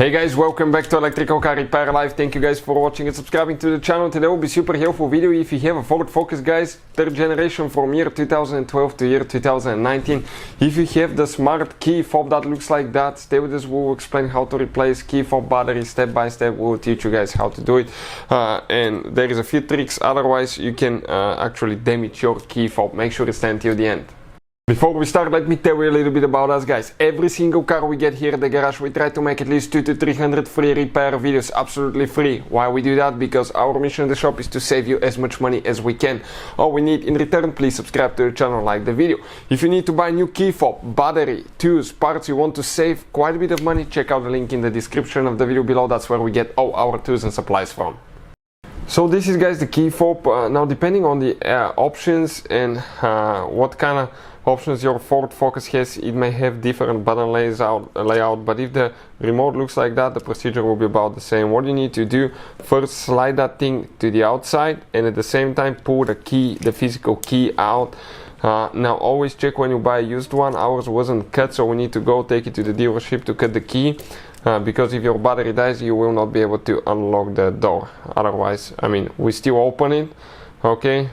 Hey guys, welcome back to Electrical Car Repair Live. Thank you guys for watching and subscribing to the channel. Today will be super helpful video if you have a Ford Focus, guys, third generation from year 2012 to year 2019. If you have the smart key fob that looks like that, stay with us. We will explain how to replace key fob battery step by step. We will teach you guys how to do it, and there is a few tricks, otherwise you can actually damage your key fob. Make sure to stay until the end. Before we start, let me tell you a little bit about us, guys. Every single car we get here at the garage, we try to make at least 200 to 300 free repair videos, absolutely free. Why we do that? Because our mission in the shop is to save you as much money as we can. All we need in return, please subscribe to the channel, like the video. If you need to buy new key fob, battery, tools, parts, you want to save quite a bit of money, check out the link in the description of the video below. That's where we get all our tools and supplies from. So this is, guys, the key fob. Now depending on the options and what kind of options your Ford Focus has, it may have different button layout, but if the remote looks like that, the procedure will be about the same. What you need to do, first slide that thing to the outside and at the same time pull the key, the physical key out. Now always check when you buy a used one. Ours wasn't cut, so we need to go take it to the dealership to cut the key, because if your battery dies, you will not be able to unlock the door. Otherwise, I mean, we still open it, okay,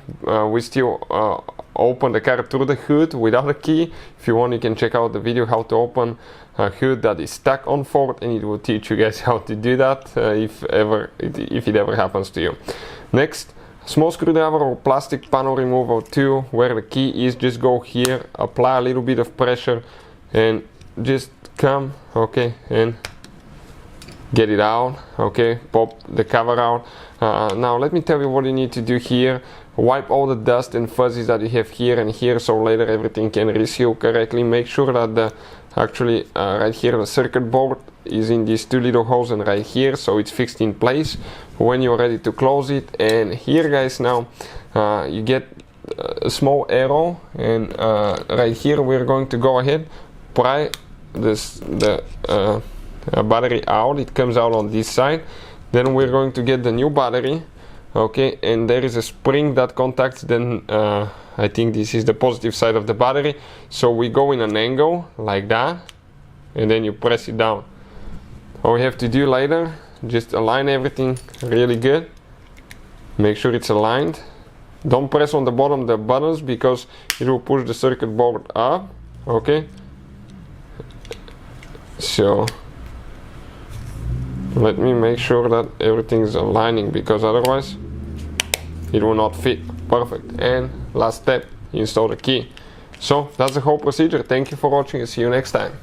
we still open the car through the hood without a key. If you want, you can check out the video how to open a hood that is stuck on Ford, and it will teach you guys how to do that if it ever happens to you. Next, small screwdriver or plastic panel removal tool. Where the key is, just go here, apply a little bit of pressure and just come, okay, and get it out, okay, pop the cover out. Now let me tell you what you need to do here. Wipe all the dust and fuzzies that you have here and here, so later everything can reseal correctly. Make sure that the right here the circuit board is in these two little holes and right here, so it's fixed in place when you're ready to close it. And here, guys, now you get a small arrow, and right here we're going to go ahead, pry the battery out. It comes out on this side. Then we're going to get the new battery, okay, and there is a spring that contacts, then I think this is the positive side of the battery, so we go in an angle like that and then you press it down. All we have to do later, just align everything really good, make sure it's aligned. Don't press on the bottom the buttons because it will push the circuit board up, okay. So let me make sure that everything is aligning, because otherwise it will not fit. Perfect. And last step, install the key. So that's the whole procedure. Thank you for watching and see you next time.